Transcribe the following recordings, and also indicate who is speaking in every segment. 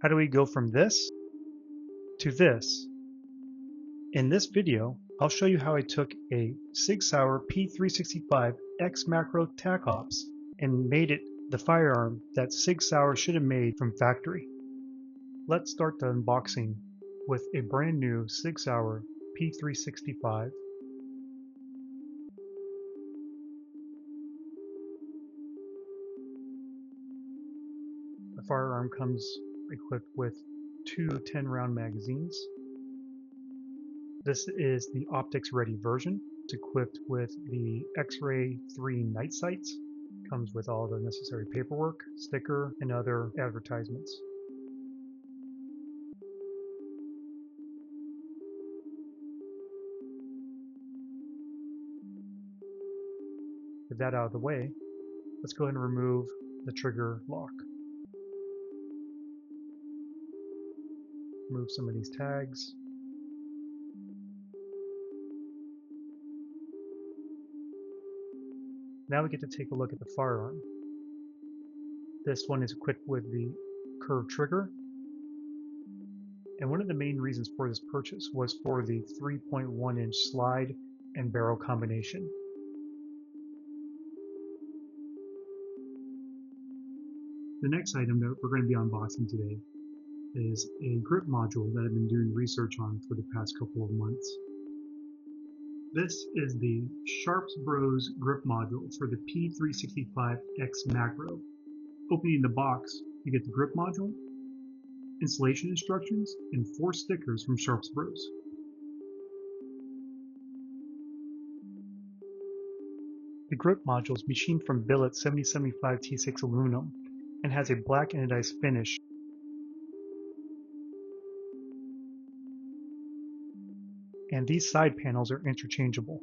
Speaker 1: How do we go from this to this? In this video, I'll show you how I took a Sig Sauer P365 XMACRO tac ops and made it the firearm that Sig Sauer should have made from factory. Let's start the unboxing with a brand new Sig Sauer P365. The firearm comes equipped with two 10-round magazines. This is the optics ready version. It's equipped with the X-Ray 3 night sights. Comes with all the necessary paperwork, sticker, and other advertisements. With that out of the way, let's go ahead and remove the trigger lock. Remove some of these tags. Now we get to take a look at the firearm. This one is equipped with the curved trigger. And one of the main reasons for this purchase was for the 3.1-inch slide and barrel combination. The next item that we're going to be unboxing today is a grip module that I've been doing research on for the past couple of months. This is the Sharps Bros grip module for the P365 XMACRO. Opening the box, you get the grip module, installation instructions, and 4 stickers from Sharps Bros. The grip module is machined from billet 7075 T6 aluminum and has a black anodized finish. And these side panels are interchangeable.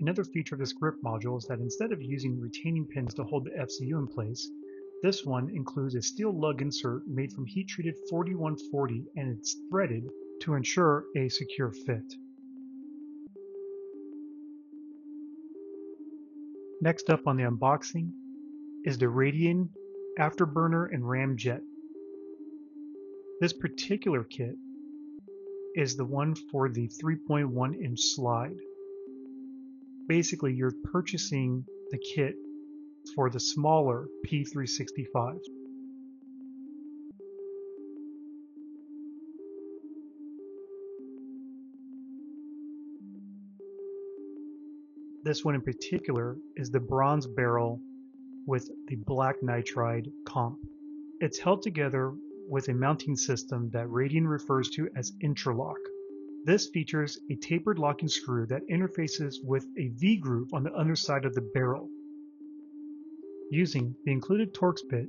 Speaker 1: Another feature of this grip module is that instead of using retaining pins to hold the FCU in place, this one includes a steel lug insert made from heat-treated 4140 and it's threaded to ensure a secure fit. Next up on the unboxing is the Radian, Afterburner, and Ramjet. This particular kit is the one for the 3.1-inch slide. Basically, you're purchasing the kit for the smaller P365. This one in particular is the bronze barrel with the black nitride comp. It's held together with a mounting system that Radian refers to as interlock. This features a tapered locking screw that interfaces with a V-groove on the underside of the barrel. Using the included Torx bit,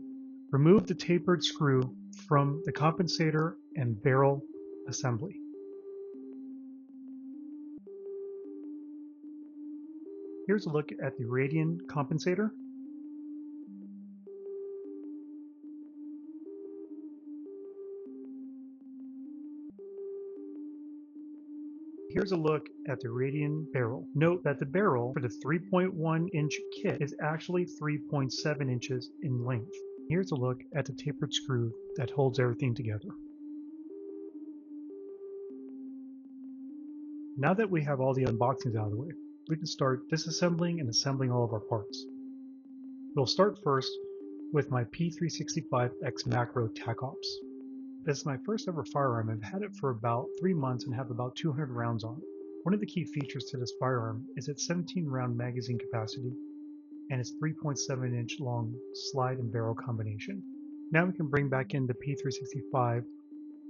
Speaker 1: remove the tapered screw from the compensator and barrel assembly. Here's a look at the Radian compensator. Here's a look at the Radian barrel. Note that the barrel for the 3.1-inch kit is actually 3.7 inches in length. Here's a look at the tapered screw that holds everything together. Now that we have all the unboxings out of the way, we can start disassembling and assembling all of our parts. We'll start first with my P365 XMACRO tac ops. This is my first ever firearm. I've had it for about 3 months and have about 200 rounds on it. One of the key features to this firearm is its 17-round magazine capacity and its 3.7-inch long slide and barrel combination. Now we can bring back in the P365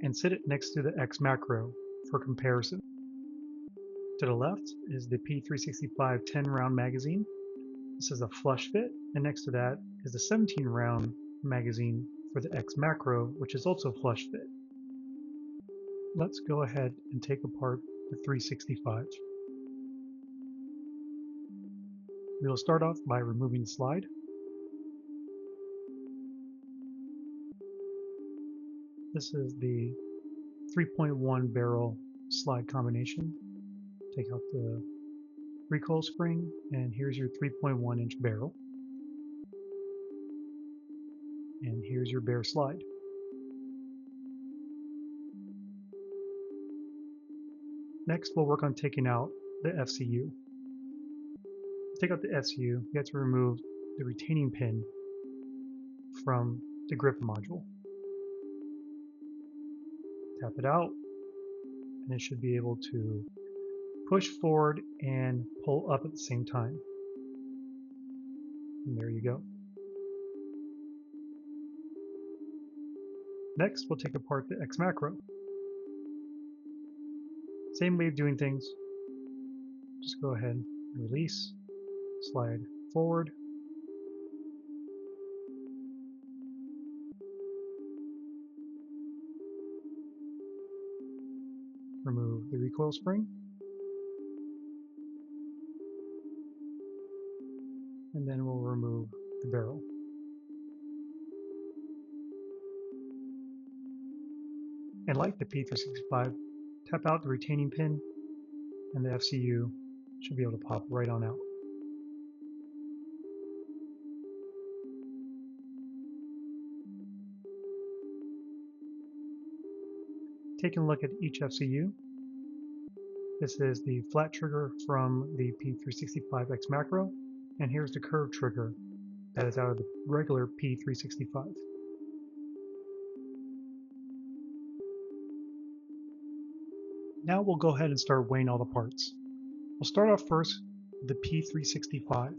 Speaker 1: and sit it next to the XMACRO for comparison. To the left is the P365 10-round magazine. This is a flush fit, and next to that is the 17-round magazine for the XMACRO, which is also flush fit. Let's go ahead and take apart the 365. We will start off by removing the slide. This is the 3.1 barrel slide combination. Take out the recoil spring, and here's your 3.1-inch barrel. And here's your bare slide. Next, we'll work on taking out the FCU. To take out the FCU, you have to remove the retaining pin from the grip module. Tap it out, and it should be able to push forward and pull up at the same time. And there you go. Next, we'll take apart the XMACRO. Same way of doing things. Just go ahead and release, slide forward, remove the recoil spring, and then we'll remove the barrel. And like the P365, tap out the retaining pin, and the FCU should be able to pop right on out. Taking a look at each FCU, this is the flat trigger from the P365 XMACRO, and here's the curved trigger that is out of the regular P365. Now we'll go ahead and start weighing all the parts. We'll start off first with the P365.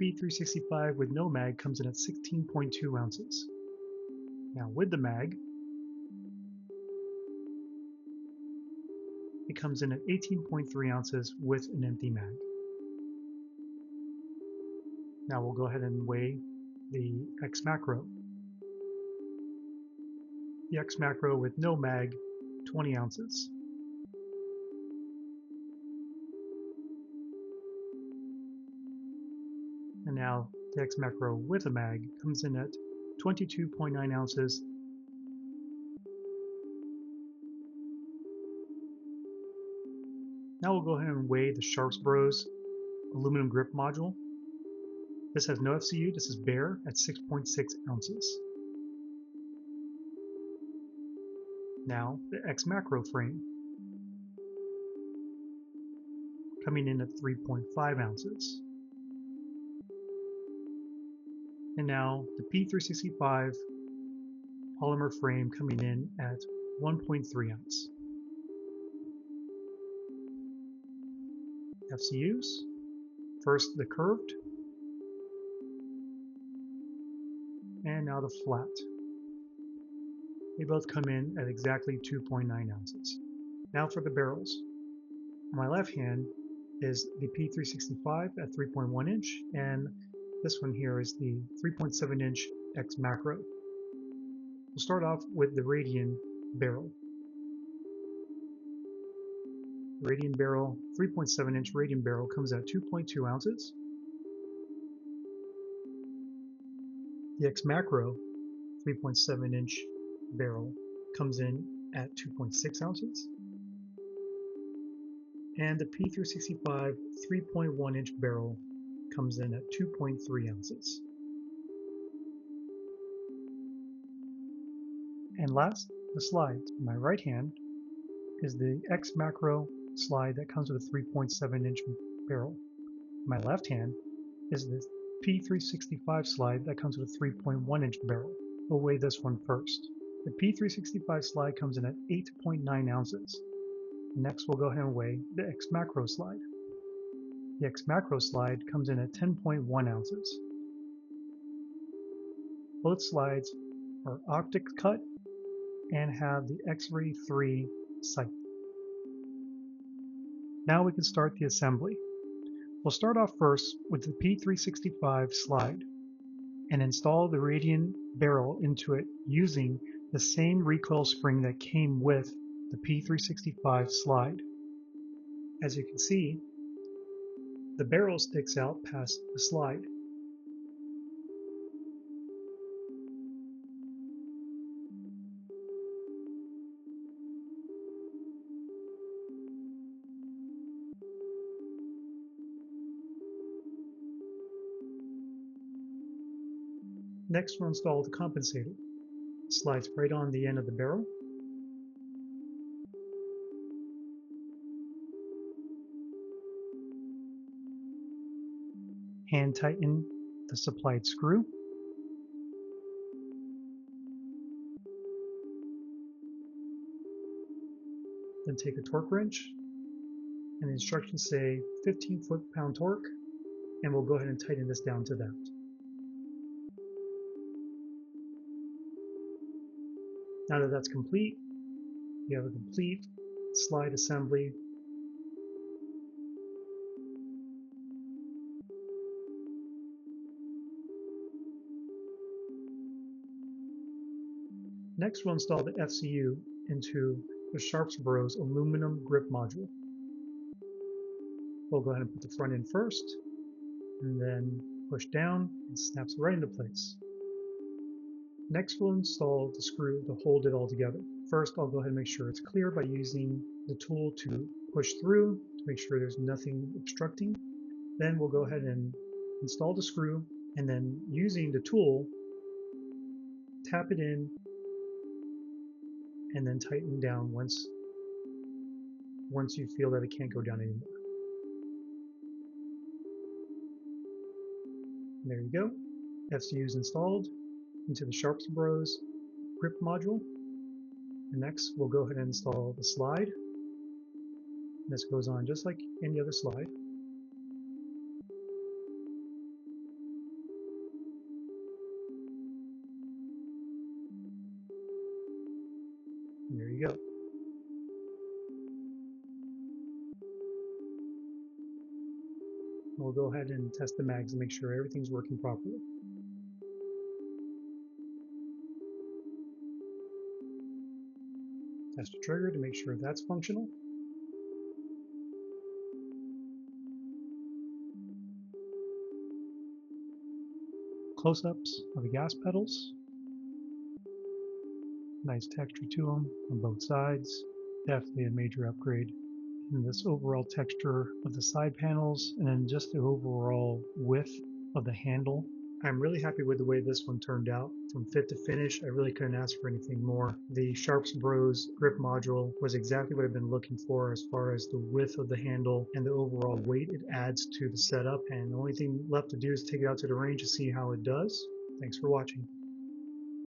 Speaker 1: P365 with no mag comes in at 16.2 ounces. Now with the mag, it comes in at 18.3 ounces with an empty mag. Now we'll go ahead and weigh the XMACRO. The XMACRO with no mag, 20 ounces. And now the XMACRO with a mag comes in at 22.9 ounces. Now we'll go ahead and weigh the Sharps Bros aluminum grip module. This has no FCU, this is bare at 6.6 ounces. Now the XMACRO frame, coming in at 3.5 ounces. And now the P365 polymer frame coming in at 1.3 ounce. FCUs, first the curved, and now the flat. They both come in at exactly 2.9 ounces. Now for the barrels. On my left hand is the P365 at 3.1 inch, and this one here is the 3.7 inch XMACRO. We'll start off with the Radian barrel. Radian barrel, 3.7 inch Radian barrel comes at 2.2 ounces. The XMACRO 3.7 inch barrel comes in at 2.6 ounces. And the P365 3.1 inch barrel comes in at 2.3 ounces. And last, the slides. In my right hand is the XMACRO slide that comes with a 3.7 inch barrel. In my left hand is the P365 slide that comes with a 3.1 inch barrel. We'll weigh this one first. The P365 slide comes in at 8.9 ounces. Next, we'll go ahead and weigh the XMACRO slide. The XMACRO slide comes in at 10.1 ounces. Both slides are optic cut and have the X-Ray 3 sight. Now we can start the assembly. We'll start off first with the P365 slide and install the Radian barrel into it using the same recoil spring that came with the P365 slide. As you can see, the barrel sticks out past the slide. Next, we'll install the compensator. It slides right on the end of the barrel. Hand tighten the supplied screw. Then take a torque wrench, and the instructions say 15 foot-pound torque, and we'll go ahead and tighten this down to that. Now that that's complete, you have a complete slide assembly. Next, we'll install the FCU into the Sharpsburg's aluminum grip module. We'll go ahead and put the front in first, and then push down, and snaps right into place. Next, we'll install the screw to hold it all together. First, I'll go ahead and make sure it's clear by using the tool to push through to make sure there's nothing obstructing. Then we'll go ahead and install the screw, and then using the tool, tap it in, and then tighten down once you feel that it can't go down anymore. And there you go. FCU is installed into the Sharpsburg's grip module. And next, we'll go ahead and install the slide. This goes on just like any other slide. And there you go. We'll go ahead and test the mags and make sure everything's working properly. Test the trigger to make sure that's functional. Close-ups of the gas pedals. Nice texture to them on both sides. Definitely a major upgrade. And this overall texture of the side panels, and then just the overall width of the handle. I'm really happy with the way this one turned out. From fit to finish, I really couldn't ask for anything more. The Sharpsburg's grip module was exactly what I've been looking for as far as the width of the handle and the overall weight it adds to the setup. And the only thing left to do is take it out to the range to see how it does. Thanks for watching.